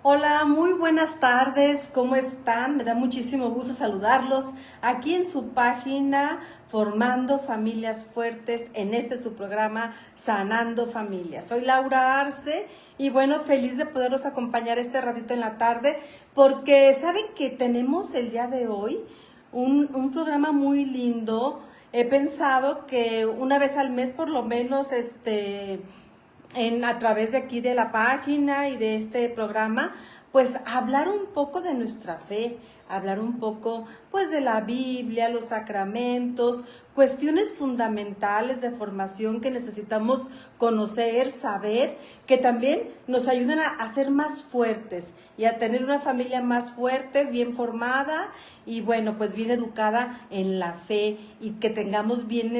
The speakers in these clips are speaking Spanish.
Hola, muy buenas tardes, ¿cómo están? Me da muchísimo gusto saludarlos aquí en su página Formando Familias Fuertes, en su programa Sanando Familias. Soy Laura Arce y bueno, feliz de poderlos acompañar este ratito en la tarde porque saben que tenemos el día de hoy un programa muy lindo. He pensado que una vez al mes por lo menos a través de aquí de la página y de este programa, pues hablar un poco de nuestra fe, hablar un poco pues de la Biblia, los sacramentos, cuestiones fundamentales de formación que necesitamos conocer, saber, que también nos ayudan a ser más fuertes y a tener una familia más fuerte, bien formada y bueno, pues bien educada en la fe y que tengamos bien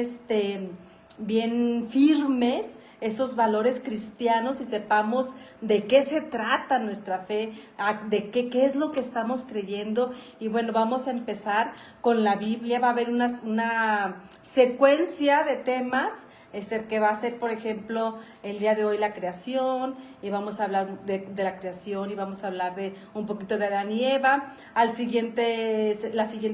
firmes esos valores cristianos y sepamos de qué se trata nuestra fe, de qué es lo que estamos creyendo. Y bueno, vamos a empezar con la Biblia. Va a haber una secuencia de temas que va a ser, por ejemplo, el día de hoy la creación, y vamos a hablar de la creación y vamos a hablar de un poquito de Adán y Eva. La siguiente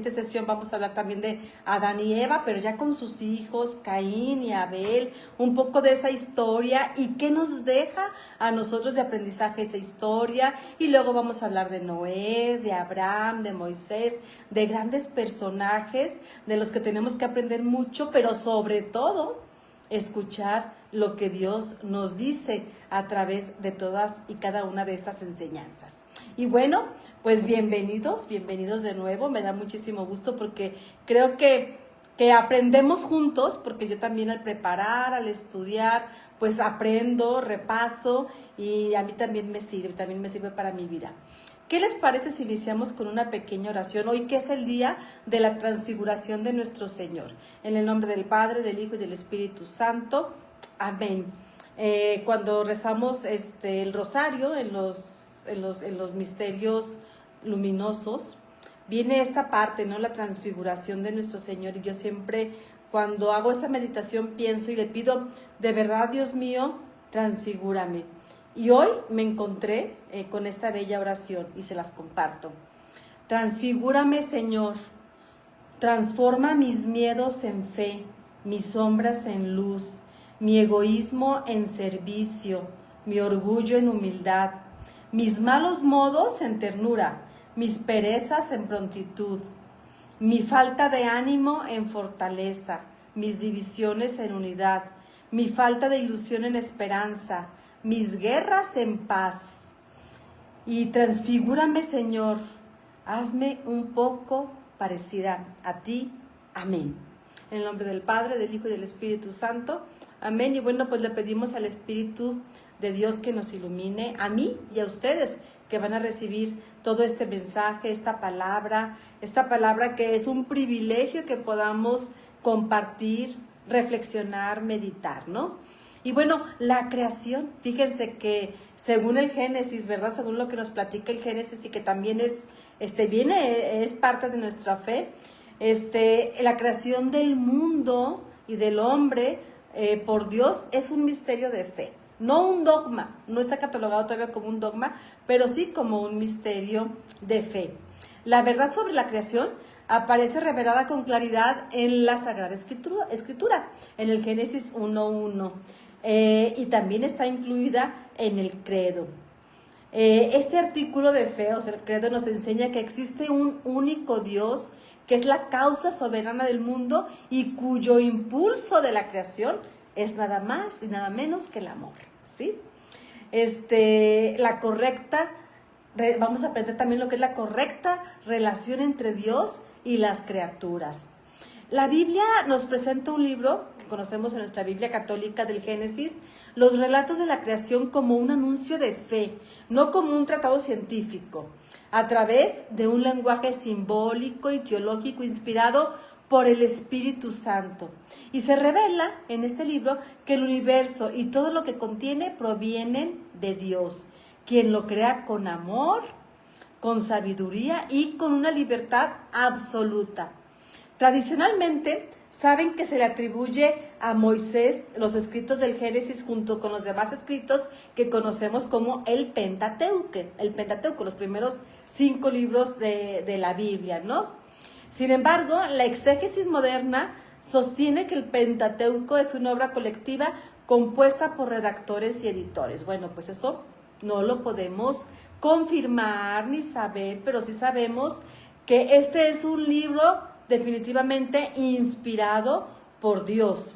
sesión vamos a hablar también de Adán y Eva, pero ya con sus hijos, Caín y Abel, un poco de esa historia y qué nos deja a nosotros de aprendizaje esa historia. Y luego vamos a hablar de Noé, de Abraham, de Moisés, de grandes personajes de los que tenemos que aprender mucho, pero sobre todo escuchar lo que Dios nos dice a través de todas y cada una de estas enseñanzas. Y bueno, pues bienvenidos de nuevo. Me da muchísimo gusto porque creo que aprendemos juntos, porque yo también al preparar, al estudiar, pues aprendo, repaso y a mí también me sirve para mi vida. ¿Qué les parece si iniciamos con una pequeña oración hoy, que es el día de la transfiguración de nuestro Señor? En el nombre del Padre, del Hijo y del Espíritu Santo. Amén. Cuando rezamos el rosario en los misterios luminosos, viene esta parte, ¿no? La transfiguración de nuestro Señor. Y yo siempre, cuando hago esta meditación, pienso y le pido, de verdad, Dios mío, transfigúrame. Y hoy me encontré con esta bella oración y se las comparto. Transfigúrame, Señor, transforma mis miedos en fe, mis sombras en luz, mi egoísmo en servicio, mi orgullo en humildad, mis malos modos en ternura, mis perezas en prontitud, mi falta de ánimo en fortaleza, mis divisiones en unidad, mi falta de ilusión en esperanza, mis guerras en paz. Y transfigúrame, Señor, hazme un poco parecida a ti. Amén. En el nombre del Padre, del Hijo y del Espíritu Santo. Amén. Y bueno, pues le pedimos al Espíritu de Dios que nos ilumine, a mí y a ustedes, que van a recibir todo este mensaje, esta palabra que es un privilegio que podamos compartir, reflexionar, meditar, ¿no? Y bueno, la creación, fíjense que según el Génesis, ¿verdad? Según lo que nos platica el Génesis y que también es parte de nuestra fe, la creación del mundo y del hombre por Dios es un misterio de fe. No un dogma, no está catalogado todavía como un dogma, pero sí como un misterio de fe. La verdad sobre la creación aparece revelada con claridad en la Sagrada Escritura, en el Génesis 1:1, y también está incluida en el credo. Este artículo de fe, o sea, el credo, nos enseña que existe un único Dios, que es la causa soberana del mundo y cuyo impulso de la creación es nada más y nada menos que el amor, ¿sí? Vamos a aprender también lo que es la correcta relación entre Dios y las criaturas. La Biblia nos presenta un libro que conocemos en nuestra Biblia católica del Génesis, los relatos de la creación, como un anuncio de fe, no como un tratado científico, a través de un lenguaje simbólico y teológico inspirado por el Espíritu Santo. Y se revela en este libro que el universo y todo lo que contiene provienen de Dios, quien lo crea con amor, con sabiduría y con una libertad absoluta. Tradicionalmente Saben que se le atribuye a Moisés los escritos del Génesis junto con los demás escritos que conocemos como el Pentateuco, los primeros 5 libros de la Biblia, ¿no? Sin embargo, la exégesis moderna sostiene que el Pentateuco es una obra colectiva compuesta por redactores y editores. Bueno, pues eso no lo podemos confirmar ni saber, pero sí sabemos que este es un libro definitivamente inspirado por Dios.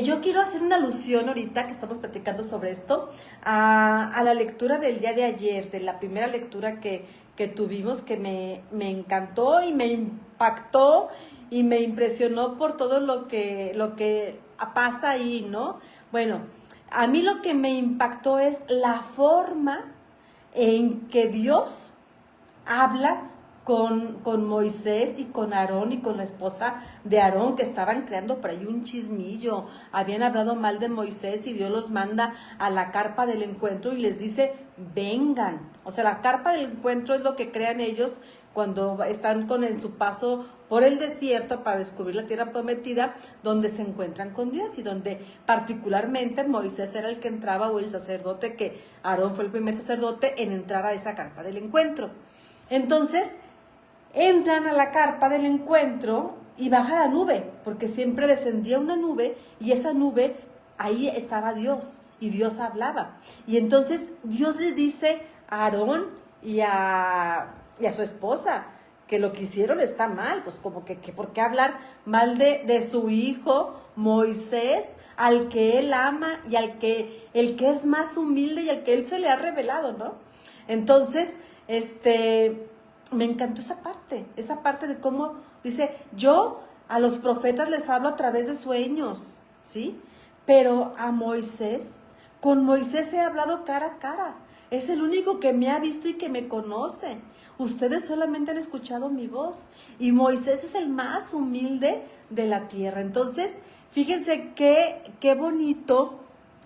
Yo quiero hacer una alusión ahorita que estamos platicando sobre esto a la lectura del día de ayer, de la primera lectura que tuvimos, que me encantó y me impactó y me impresionó por todo lo que pasa ahí, ¿no? Bueno, a mí lo que me impactó es la forma en que Dios habla con Moisés y con Aarón y con la esposa de Aarón, que estaban creando por ahí un chismillo. Habían hablado mal de Moisés y Dios los manda a la carpa del encuentro y les dice, vengan. O sea, la carpa del encuentro es lo que crean ellos cuando están en su paso por el desierto para descubrir la tierra prometida, donde se encuentran con Dios y donde particularmente Moisés era el que entraba, o el sacerdote, que Aarón fue el primer sacerdote en entrar a esa carpa del encuentro. Entonces, entran a la carpa del encuentro y baja la nube, porque siempre descendía una nube y esa nube, ahí estaba Dios y Dios hablaba. Y entonces Dios le dice a Aarón y a su esposa que lo que hicieron está mal, pues como que ¿por qué hablar mal de su hijo Moisés, al que él ama y el que es más humilde y al que él se le ha revelado, ¿no? Entonces, me encantó esa parte de cómo dice, yo a los profetas les hablo a través de sueños, ¿sí? Pero a Moisés, con Moisés he hablado cara a cara. Es el único que me ha visto y que me conoce. Ustedes solamente han escuchado mi voz. Y Moisés es el más humilde de la tierra. Entonces, fíjense qué bonito,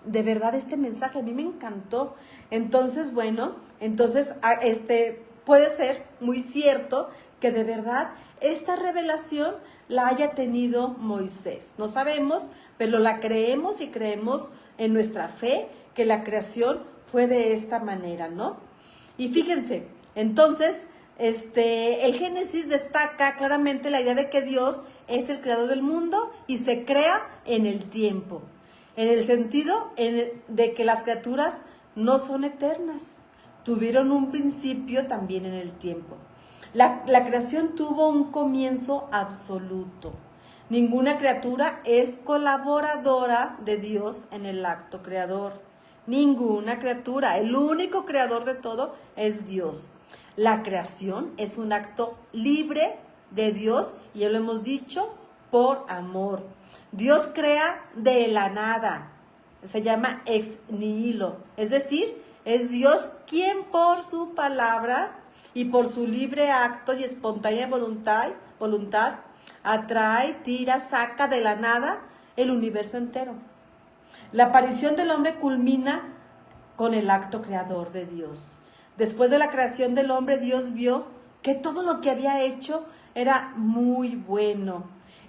de verdad, este mensaje. A mí me encantó. Entonces, bueno, puede ser muy cierto que de verdad esta revelación la haya tenido Moisés. No sabemos, pero la creemos y creemos en nuestra fe que la creación fue de esta manera, ¿no? Y fíjense, entonces, el Génesis destaca claramente la idea de que Dios es el creador del mundo y se crea en el tiempo, en el sentido de que las criaturas no son eternas, tuvieron un principio también en el tiempo. La creación tuvo un comienzo absoluto. Ninguna criatura es colaboradora de Dios en el acto creador. Ninguna criatura. El único creador de todo es Dios. La creación es un acto libre de Dios, y ya lo hemos dicho, por amor. Dios crea de la nada. Se llama ex nihilo. Es decir, es Dios quien por su palabra y por su libre acto y espontánea voluntad atrae, tira, saca de la nada el universo entero. La aparición del hombre culmina con el acto creador de Dios. Después de la creación del hombre, Dios vio que todo lo que había hecho era muy bueno.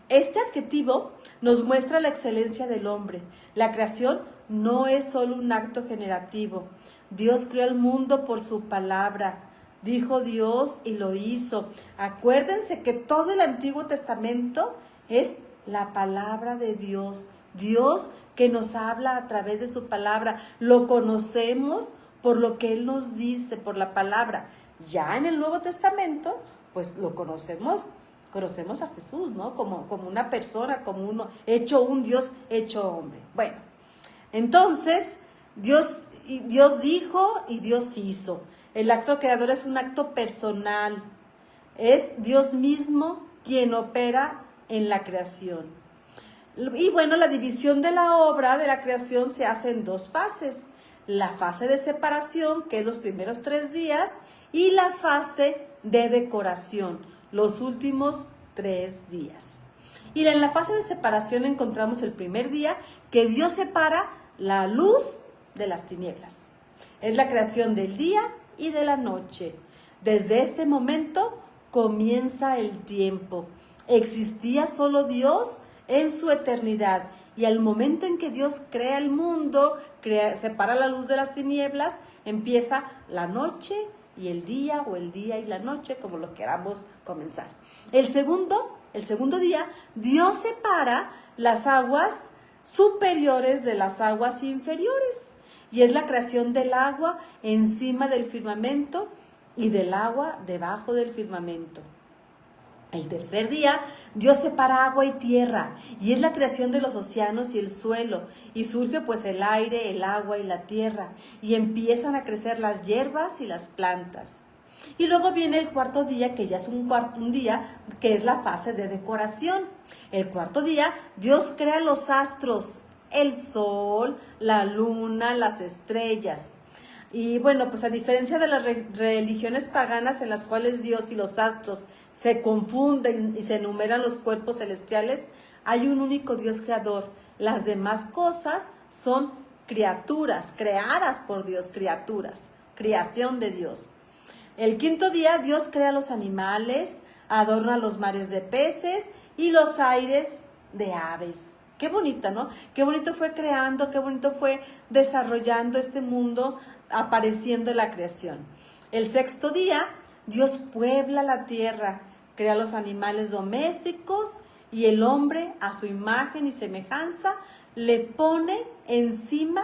Este adjetivo nos muestra la excelencia del hombre. La creación no es solo un acto generativo. Dios creó el mundo por su palabra. Dijo Dios y lo hizo. Acuérdense que todo el Antiguo Testamento es la palabra de Dios. Dios que nos habla a través de su palabra. Lo conocemos por lo que Él nos dice, por la palabra. Ya en el Nuevo Testamento, pues lo conocemos a Jesús, ¿no? Como una persona, como uno, hecho un Dios, hecho hombre. Bueno, entonces, Dios dijo y Dios hizo. El acto creador es un acto personal. Es Dios mismo quien opera en la creación. Y bueno, la división de la obra de la creación se hace en 2 fases. La fase de separación, que es los primeros 3 días, y la fase de decoración, los últimos 3 días. Y en la fase de separación encontramos el primer día, que Dios separa la luz de las tinieblas. Es la creación del día y de la noche. Desde este momento comienza el tiempo. Existía solo Dios en su eternidad. Y al momento en que Dios crea el mundo, separa la luz de las tinieblas, empieza la noche y el día, o el día y la noche, como lo queramos comenzar. El segundo día, Dios separa las aguas superiores de las aguas inferiores. Y es la creación del agua encima del firmamento y del agua debajo del firmamento. El tercer día, Dios separa agua y tierra, y es la creación de los océanos y el suelo, y surge pues el aire, el agua y la tierra, y empiezan a crecer las hierbas y las plantas. Y luego viene el cuarto día, que ya es un día que es la fase de decoración. El cuarto día, Dios crea los astros, el sol, la luna, las estrellas. Y bueno, pues a diferencia de las religiones paganas en las cuales Dios y los astros se confunden y se enumeran los cuerpos celestiales, hay un único Dios creador. Las demás cosas son criaturas, creadas por Dios, criaturas, creación de Dios. El quinto día, Dios crea los animales, adorna los mares de peces y los aires de aves. Qué bonita, ¿no? Qué bonito fue creando, qué bonito fue desarrollando este mundo, apareciendo en la creación. El sexto día, Dios puebla la tierra, crea los animales domésticos y el hombre a su imagen y semejanza le pone encima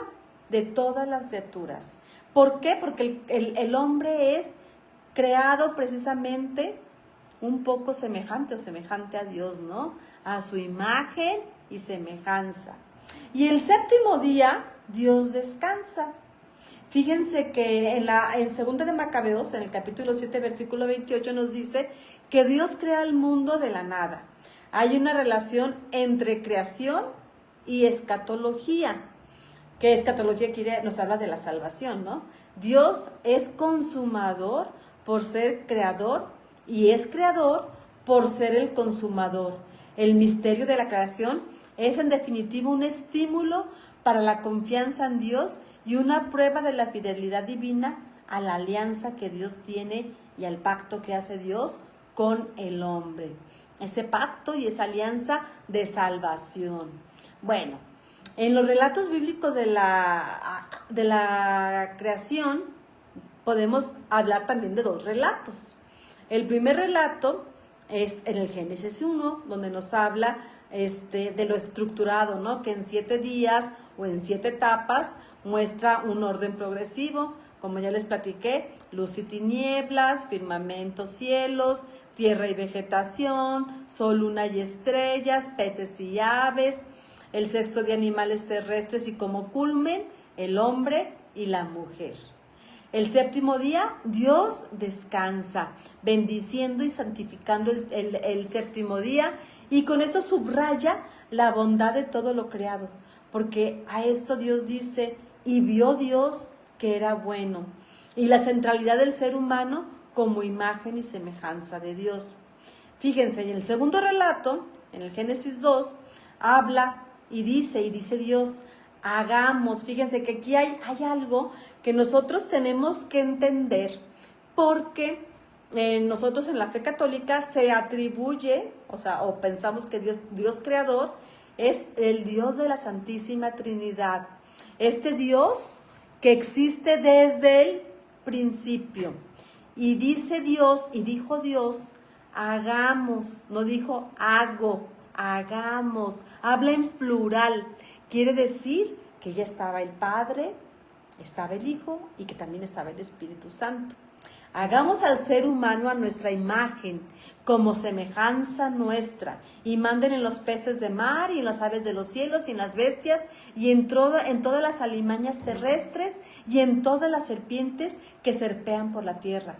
de todas las criaturas. ¿Por qué? Porque el hombre es creado precisamente un poco semejante o semejante a Dios, ¿no? A su imagen y semejanza. Y el séptimo día, Dios descansa. Fíjense que en 2 de Macabeos, en el capítulo 7, versículo 28, nos dice que Dios crea el mundo de la nada. Hay una relación entre creación y escatología. Que escatología nos habla de la salvación, ¿no? Dios es consumador por ser creador y es creador por ser el consumador. El misterio de la creación es en definitiva un estímulo para la confianza en Dios y una prueba de la fidelidad divina a la alianza que Dios tiene y al pacto que hace Dios con el hombre. Ese pacto y esa alianza de salvación. Bueno, en los relatos bíblicos de la creación podemos hablar también de dos relatos. El primer relato es en el Génesis 1, donde nos habla de lo estructurado, ¿no? Que en 7 días o en 7 etapas muestra un orden progresivo, como ya les platiqué, luz y tinieblas, firmamento, cielos, tierra y vegetación, sol, luna y estrellas, peces y aves, el sexo de animales terrestres y como culmen, el hombre y la mujer. El séptimo día, Dios descansa, bendiciendo y santificando el séptimo día, y con eso subraya la bondad de todo lo creado, porque a esto Dios dice, y vio Dios que era bueno, y la centralidad del ser humano como imagen y semejanza de Dios. Fíjense, en el segundo relato, en el Génesis 2, habla y dice Dios, hagamos. Fíjense que aquí hay algo que nosotros tenemos que entender, porque nosotros en la fe católica se atribuye, o pensamos que Dios creador es el Dios de la Santísima Trinidad. Este Dios que existe desde el principio. Y dice Dios, y dijo Dios, hagamos, no dijo hago, hagamos. Habla en plural. Quiere decir que ya estaba el Padre, estaba el Hijo y que también estaba el Espíritu Santo. Hagamos al ser humano a nuestra imagen, como semejanza nuestra, y manden en los peces de mar, y en las aves de los cielos, y en las bestias, y en todas las alimañas terrestres, y en todas las serpientes que serpean por la tierra.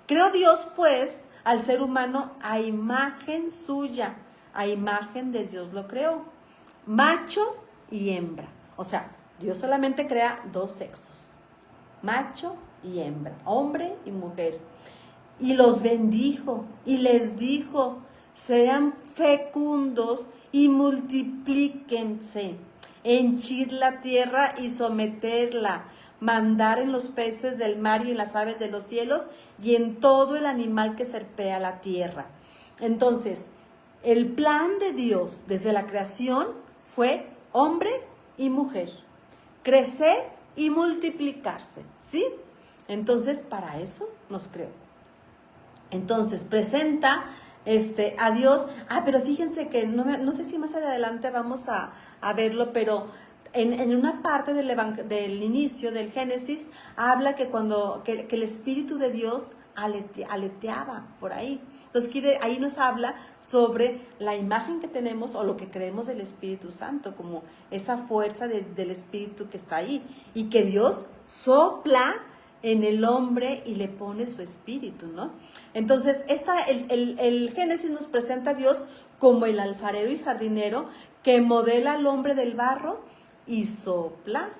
Creó Dios, pues, al ser humano a imagen suya, a imagen de Dios lo creó, macho y hembra. O sea, Dios solamente crea 2 sexos, macho y hembra, hombre y mujer. Y los bendijo y les dijo, sean fecundos y multiplíquense, henchid la tierra y someterla, mandar en los peces del mar y en las aves de los cielos y en todo el animal que serpea la tierra. Entonces, El plan de Dios desde la creación fue hombre y mujer, crecer y multiplicarse, ¿sí? Entonces, para eso nos creó. Entonces, presenta a Dios. Pero fíjense que no sé si más adelante vamos a verlo, pero en una parte del inicio del Génesis habla que que el Espíritu de Dios aleteaba por ahí. Entonces ahí nos habla sobre la imagen que tenemos o lo que creemos del Espíritu Santo, como esa fuerza del Espíritu que está ahí y que Dios sopla en el hombre y le pone su espíritu, ¿no? Entonces, el Génesis nos presenta a Dios como el alfarero y jardinero que modela al hombre del barro y sopla,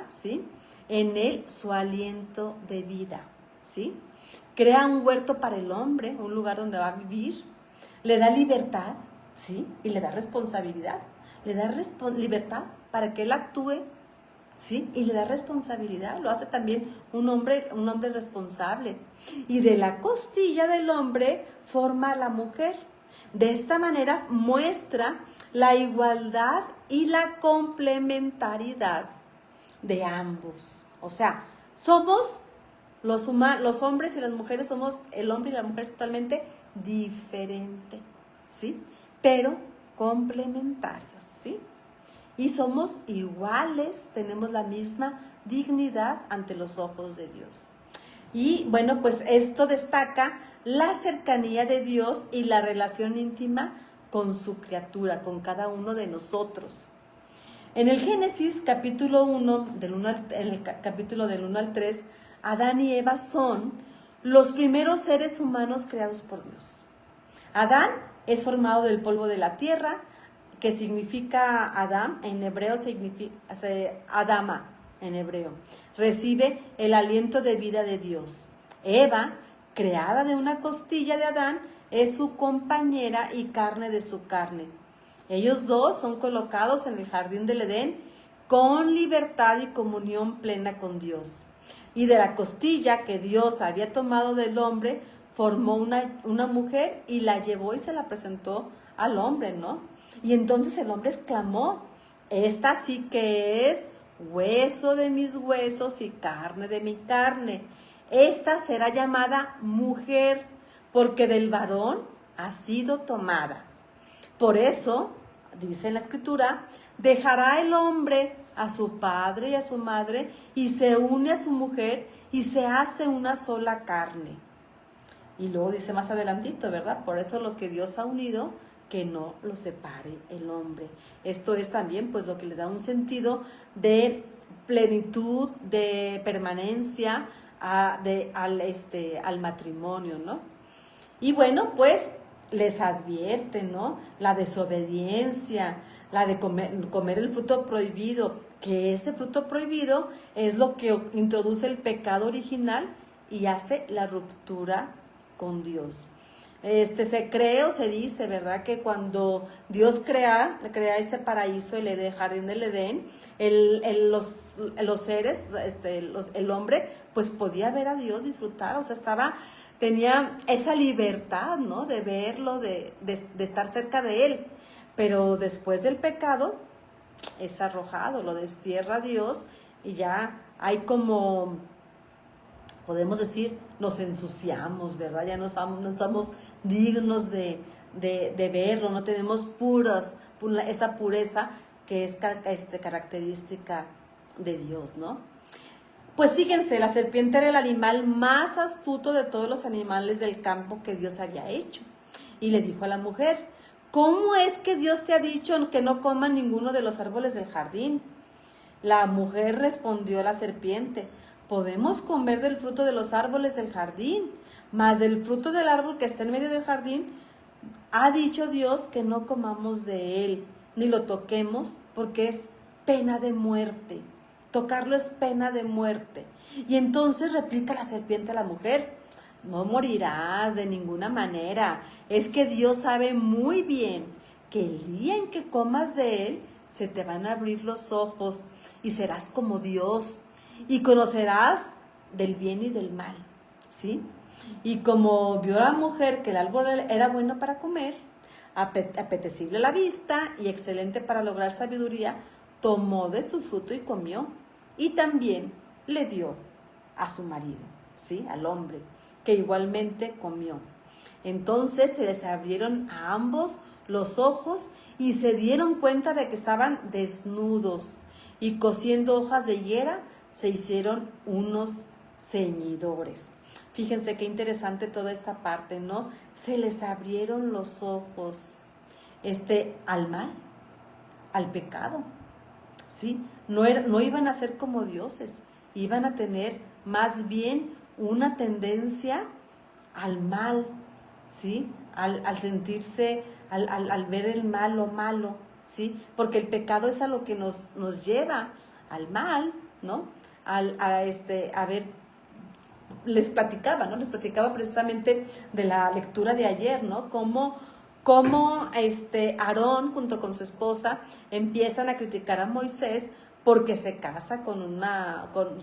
¿sí? En él su aliento de vida, ¿sí? Crea un huerto para el hombre, un lugar donde va a vivir, le da libertad, ¿sí? Y le da responsabilidad, le da libertad para que él actúe, ¿sí? Y le da responsabilidad, lo hace también un hombre responsable. Y de la costilla del hombre forma a la mujer. De esta manera muestra la igualdad y la complementariedad de ambos. O sea, somos los hombres y las mujeres, somos el hombre y la mujer totalmente diferentes, ¿sí? Pero complementarios, ¿sí? Y somos iguales, tenemos la misma dignidad ante los ojos de Dios. Y bueno, pues esto destaca la cercanía de Dios y la relación íntima con su criatura, con cada uno de nosotros. En el Génesis capítulo 1, en el capítulo del 1 al 3, Adán y Eva son los primeros seres humanos creados por Dios. Adán es formado del polvo de la tierra, que significa Adam, en hebreo significa Adama, en hebreo. Recibe el aliento de vida de Dios. Eva, creada de una costilla de Adán, es su compañera y carne de su carne. Ellos dos son colocados en el jardín del Edén con libertad y comunión plena con Dios. Y de la costilla que Dios había tomado del hombre, formó una mujer y la llevó y se la presentó al hombre, ¿no? Y entonces el hombre exclamó: esta sí que es hueso de mis huesos y carne de mi carne. Esta será llamada mujer, porque del varón ha sido tomada. Por eso, dice en la Escritura, dejará el hombre a su padre y a su madre y se une a su mujer y se hace una sola carne. Y luego dice más adelantito, ¿verdad? Por eso lo que Dios ha unido, que no lo separe el hombre. Esto es también pues lo que le da un sentido de plenitud, de permanencia al matrimonio, ¿no? Y bueno, pues les advierte, ¿no? La desobediencia, la de comer el fruto prohibido, que ese fruto prohibido es lo que introduce el pecado original y hace la ruptura con Dios. Se cree o se dice, ¿verdad?, que cuando Dios crea ese paraíso, el jardín del Edén, los seres, el hombre, pues podía ver a Dios, disfrutar, o sea, tenía esa libertad, ¿no?, de verlo, de estar cerca de él. Pero después del pecado es arrojado, lo destierra Dios y ya hay como, podemos decir, nos ensuciamos, ¿verdad? Ya no estamos dignos de verlo, no tenemos esa pureza que es característica de Dios, ¿no? Pues fíjense, la serpiente era el animal más astuto de todos los animales del campo que Dios había hecho. Y le dijo a la mujer: ¿cómo es que Dios te ha dicho que no coman ninguno de los árboles del jardín? La mujer respondió a la serpiente: podemos comer del fruto de los árboles del jardín, mas del fruto del árbol que está en medio del jardín, ha dicho Dios que no comamos de él, ni lo toquemos, porque es pena de muerte. Tocarlo es pena de muerte. Y entonces replica la serpiente a la mujer: no morirás de ninguna manera. Es que Dios sabe muy bien que el día en que comas de él, se te van a abrir los ojos y serás como Dios y conocerás del bien y del mal, ¿sí? Y como vio la mujer que el árbol era bueno para comer, apetecible a la vista y excelente para lograr sabiduría, tomó de su fruto y comió. Y también le dio a su marido, ¿sí? Al hombre, que igualmente comió. Entonces se les abrieron a ambos los ojos y se dieron cuenta de que estaban desnudos. Y cosiendo hojas de higuera, se hicieron unos ceñidores. Fíjense qué interesante toda esta parte, ¿no? Se les abrieron los ojos al mal, al pecado, ¿sí? No iban a ser como dioses, iban a tener más bien una tendencia al mal, ¿sí? Al sentirse, al ver el mal, lo malo, ¿sí? Porque el pecado es a lo que nos lleva al mal, ¿no? A ver, les platicaba, ¿no? Les platicaba precisamente de la lectura de ayer, ¿no? Cómo Aarón junto con su esposa empiezan a criticar a Moisés porque se casa con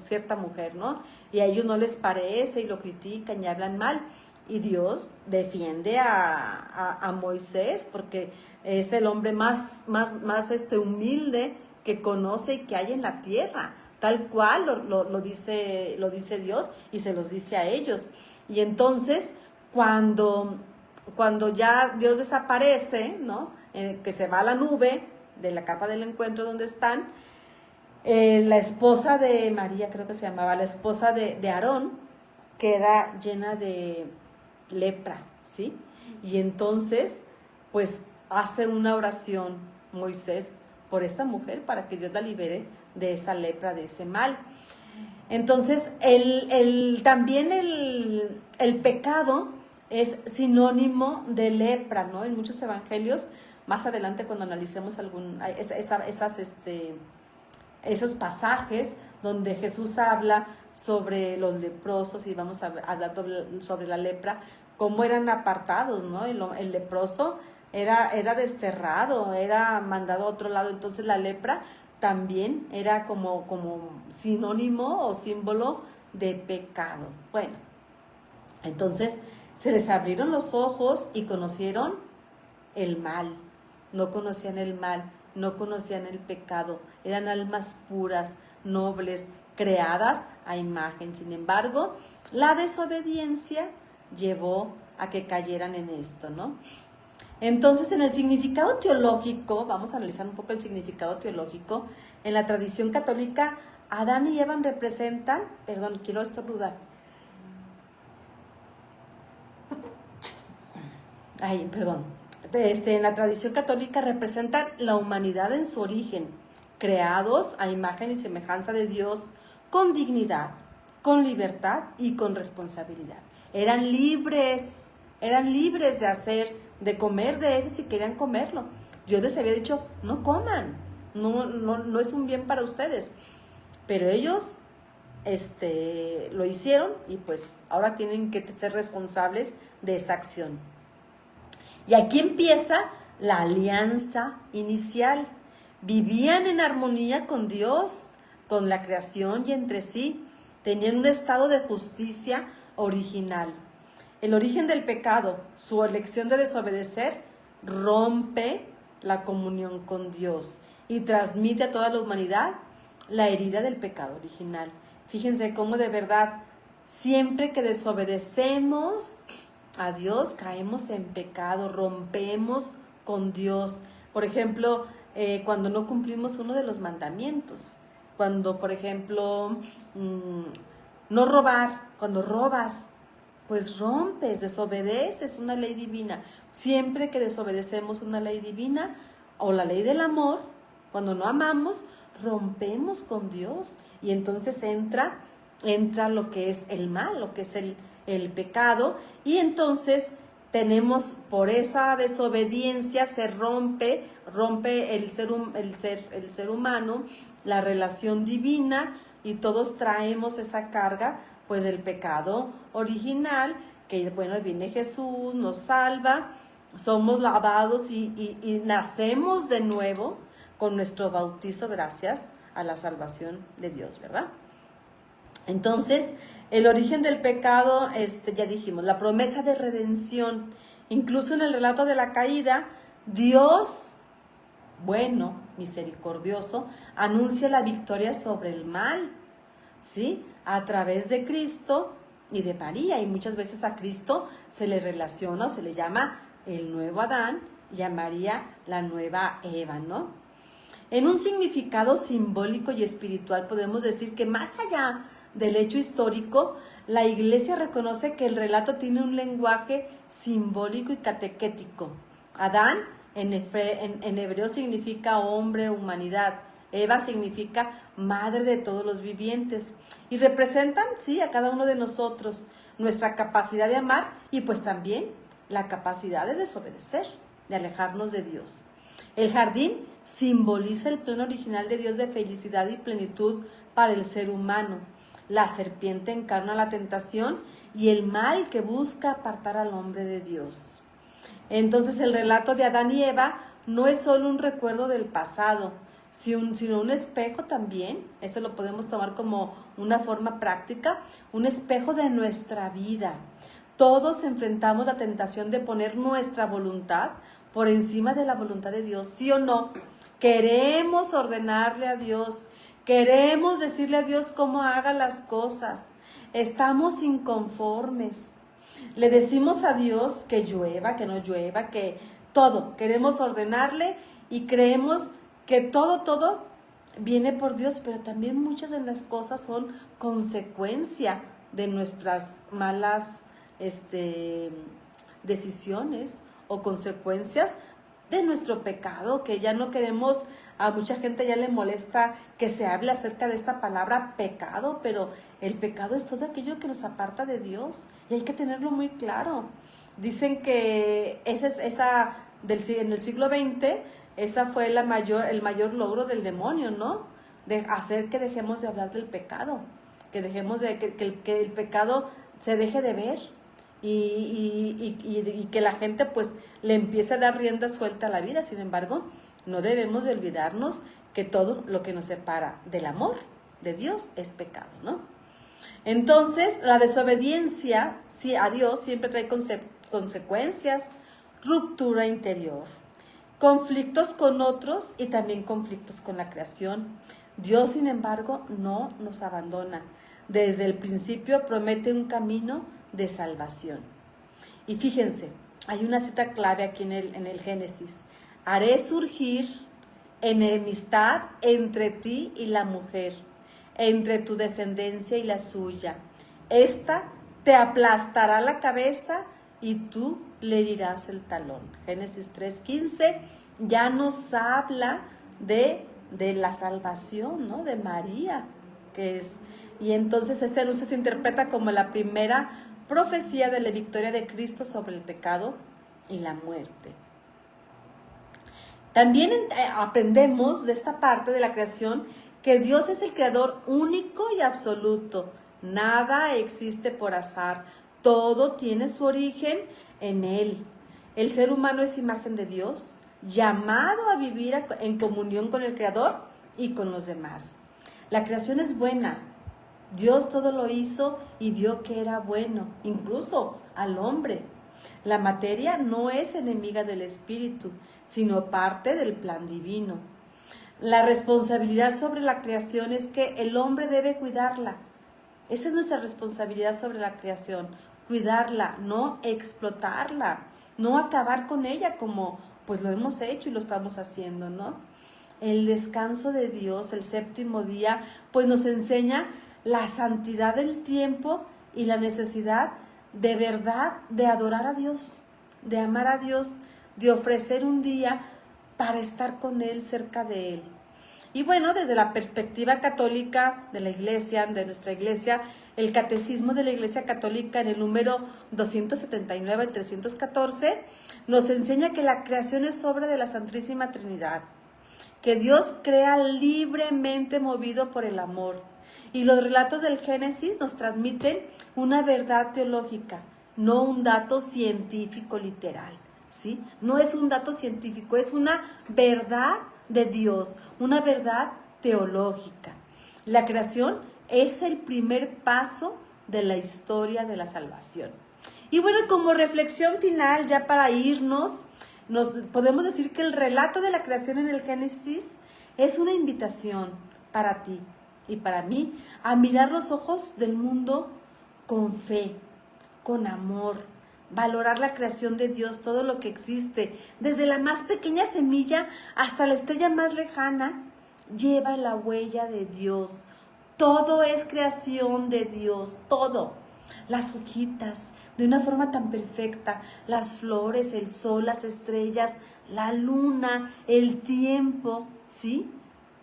cierta mujer, ¿no? Y a ellos no les parece y lo critican y hablan mal. Y Dios defiende a Moisés porque es el hombre más humilde que conoce y que hay en la tierra. Tal cual lo dice Dios y se los dice a ellos. Y entonces, cuando ya Dios desaparece, ¿no? Que se va a la nube de la capa del encuentro donde están, la esposa de María, creo que se llamaba, la esposa de Aarón, queda llena de lepra, ¿sí? Y entonces, pues, hace una oración Moisés por esta mujer para que Dios la libere de esa lepra, de ese mal. Entonces, también el pecado es sinónimo de lepra, ¿no? En muchos evangelios, más adelante cuando analicemos esos pasajes donde Jesús habla sobre los leprosos y vamos a hablar sobre la lepra, cómo eran apartados, ¿no? El leproso era desterrado, era mandado a otro lado. Entonces la lepra también era como sinónimo o símbolo de pecado. Bueno, entonces se les abrieron los ojos y conocieron el mal. No conocían el mal, no conocían el pecado. Eran almas puras, nobles, creadas a imagen. Sin embargo, la desobediencia llevó a que cayeran en esto, ¿no? Entonces, en el significado teológico, vamos a analizar un poco el significado teológico. En la tradición católica, Adán y Eva representan, quiero estornudar. En la tradición católica representan la humanidad en su origen, creados a imagen y semejanza de Dios, con dignidad, con libertad y con responsabilidad. Eran libres de comer de eso si querían comerlo. Dios les había dicho, no coman, no es un bien para ustedes. Pero ellos lo hicieron y pues ahora tienen que ser responsables de esa acción. Y aquí empieza la alianza inicial. Vivían en armonía con Dios, con la creación y entre sí. Tenían un estado de justicia original. El origen del pecado, su elección de desobedecer, rompe la comunión con Dios y transmite a toda la humanidad la herida del pecado original. Fíjense cómo de verdad, siempre que desobedecemos a Dios, caemos en pecado, rompemos con Dios. Por ejemplo, cuando no cumplimos uno de los mandamientos, cuando, por ejemplo, no robar, cuando robas, pues rompes, desobedeces una ley divina. Siempre que desobedecemos una ley divina o la ley del amor, cuando no amamos, rompemos con Dios y entonces entra lo que es el mal, lo que es el pecado, y entonces tenemos, por esa desobediencia se rompe el ser humano, la relación divina, y todos traemos esa carga pues del pecado original, que bueno, viene Jesús, nos salva, somos lavados y nacemos de nuevo con nuestro bautizo gracias a la salvación de Dios, ¿verdad? Entonces, el origen del pecado, ya dijimos, la promesa de redención. Incluso en el relato de la caída, Dios, bueno, misericordioso, anuncia la victoria sobre el mal, ¿sí? A través de Cristo y de María. Y muchas veces a Cristo se le relaciona o se le llama el nuevo Adán y a María la nueva Eva, ¿no? En un significado simbólico y espiritual podemos decir que más allá del hecho histórico, la Iglesia reconoce que el relato tiene un lenguaje simbólico y catequético. Adán en hebreo significa hombre, humanidad. Eva significa madre de todos los vivientes. Y representan, sí, a cada uno de nosotros, nuestra capacidad de amar y pues también la capacidad de desobedecer, de alejarnos de Dios. El jardín simboliza el plan original de Dios de felicidad y plenitud para el ser humano. La serpiente encarna la tentación y el mal que busca apartar al hombre de Dios. Entonces el relato de Adán y Eva no es solo un recuerdo del pasado, sino un espejo también. Esto lo podemos tomar como una forma práctica, un espejo de nuestra vida. Todos enfrentamos la tentación de poner nuestra voluntad por encima de la voluntad de Dios, ¿sí o no? Queremos ordenarle a Dios, queremos decirle a Dios cómo haga las cosas, estamos inconformes. Le decimos a Dios que llueva, que no llueva, que todo, queremos ordenarle y creemos que todo viene por Dios, pero también muchas de las cosas son consecuencia de nuestras malas decisiones o consecuencias de nuestro pecado, que ya no queremos, a mucha gente ya le molesta que se hable acerca de esta palabra pecado, pero el pecado es todo aquello que nos aparta de Dios y hay que tenerlo muy claro. Dicen que en el siglo XX, esa fue el mayor logro del demonio, ¿no? De hacer que dejemos de hablar del pecado, que dejemos que el pecado se deje de ver. Y que la gente pues le empiece a dar rienda suelta a la vida. Sin embargo, no debemos de olvidarnos que todo lo que nos separa del amor de Dios es pecado, ¿no? Entonces, la desobediencia a Dios siempre trae consecuencias, ruptura interior, conflictos con otros y también conflictos con la creación. Dios, sin embargo, no nos abandona. Desde el principio promete un camino de salvación. Y fíjense, hay una cita clave aquí en el Génesis. Haré surgir enemistad entre ti y la mujer, entre tu descendencia y la suya. Esta te aplastará la cabeza y tú le herirás el talón. Génesis 3:15 ya nos habla de la salvación, ¿no? De María, que es. Y entonces este anuncio se interpreta como la primera profecía de la victoria de Cristo sobre el pecado y la muerte. También aprendemos de esta parte de la creación que Dios es el creador único y absoluto. Nada existe por azar. Todo tiene su origen en Él. El ser humano es imagen de Dios, llamado a vivir en comunión con el Creador y con los demás. La creación es buena. Dios todo lo hizo y vio que era bueno, incluso al hombre. La materia no es enemiga del espíritu, sino parte del plan divino. La responsabilidad sobre la creación es que el hombre debe cuidarla. Esa es nuestra responsabilidad sobre la creación, cuidarla, no explotarla, no acabar con ella como pues lo hemos hecho y lo estamos haciendo, ¿no? El descanso de Dios, el séptimo día, pues nos enseña la santidad del tiempo y la necesidad de verdad de adorar a Dios, de amar a Dios, de ofrecer un día para estar con Él, cerca de Él. Y bueno, desde la perspectiva católica de la Iglesia, de nuestra Iglesia, el Catecismo de la Iglesia Católica en el número 279 y 314 nos enseña que la creación es obra de la Santísima Trinidad, que Dios crea libremente movido por el amor. Y los relatos del Génesis nos transmiten una verdad teológica, no un dato científico literal, ¿sí? No es un dato científico, es una verdad de Dios, una verdad teológica. La creación es el primer paso de la historia de la salvación. Y bueno, como reflexión final, ya para irnos, nos podemos decir que el relato de la creación en el Génesis es una invitación para ti y para mí a mirar los ojos del mundo con fe, con amor, valorar la creación de Dios, todo lo que existe, desde la más pequeña semilla hasta la estrella más lejana, lleva la huella de Dios. Todo es creación de Dios, todo. Las hojitas, de una forma tan perfecta, las flores, el sol, las estrellas, la luna, el tiempo, ¿sí?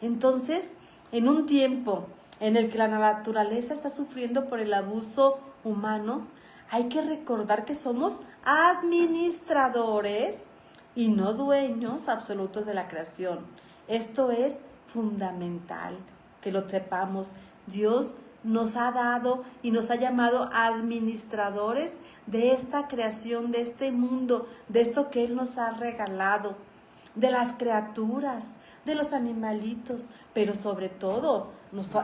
Entonces, en un tiempo en el que la naturaleza está sufriendo por el abuso humano, hay que recordar que somos administradores y no dueños absolutos de la creación. Esto es fundamental que lo sepamos. Dios nos ha dado y nos ha llamado administradores de esta creación, de este mundo, de esto que Él nos ha regalado, de las criaturas, de los animalitos, pero sobre todo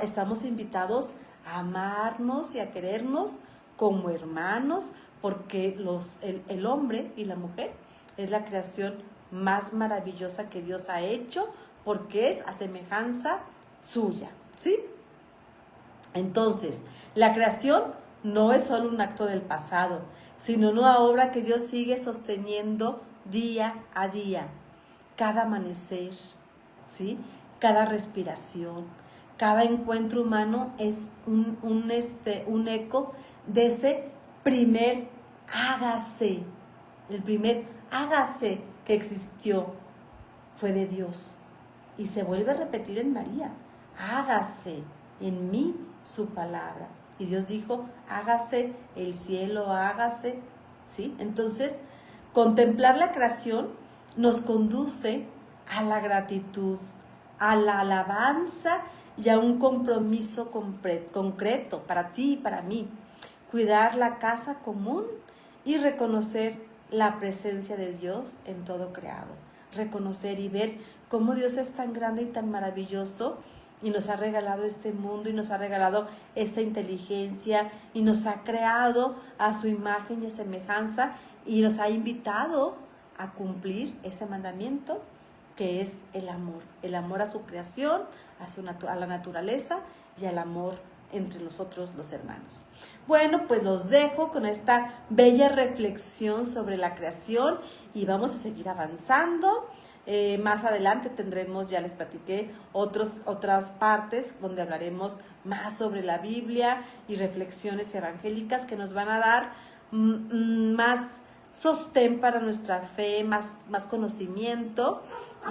estamos invitados a amarnos y a querernos como hermanos, porque el hombre y la mujer es la creación más maravillosa que Dios ha hecho, porque es a semejanza suya, ¿sí? Entonces, la creación no es solo un acto del pasado, sino una obra que Dios sigue sosteniendo día a día. Cada amanecer, ¿sí? Cada respiración, cada encuentro humano es un eco de ese primer hágase. El primer hágase que existió fue de Dios. Y se vuelve a repetir en María. Hágase en mí su palabra. Y Dios dijo, hágase el cielo, hágase, ¿sí? Entonces, contemplar la creación nos conduce a la gratitud, a la alabanza y a un compromiso concreto para ti y para mí. Cuidar la casa común y reconocer la presencia de Dios en todo creado. Reconocer y ver cómo Dios es tan grande y tan maravilloso y nos ha regalado este mundo y nos ha regalado esta inteligencia y nos ha creado a su imagen y semejanza y nos ha invitado a cumplir ese mandamiento que es el amor a su creación, a la naturaleza y al amor entre nosotros los hermanos. Bueno, pues los dejo con esta bella reflexión sobre la creación y vamos a seguir avanzando. Más adelante tendremos, ya les platiqué, otras partes donde hablaremos más sobre la Biblia y reflexiones evangélicas que nos van a dar más sostén para nuestra fe, más conocimiento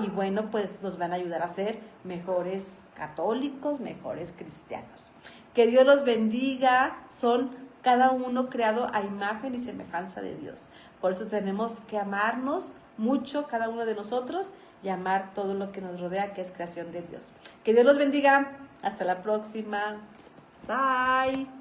y bueno, pues nos van a ayudar a ser mejores católicos, mejores cristianos. Que Dios los bendiga, son cada uno creado a imagen y semejanza de Dios. Por eso tenemos que amarnos mucho cada uno de nosotros y amar todo lo que nos rodea, que es creación de Dios. Que Dios los bendiga. Hasta la próxima. Bye.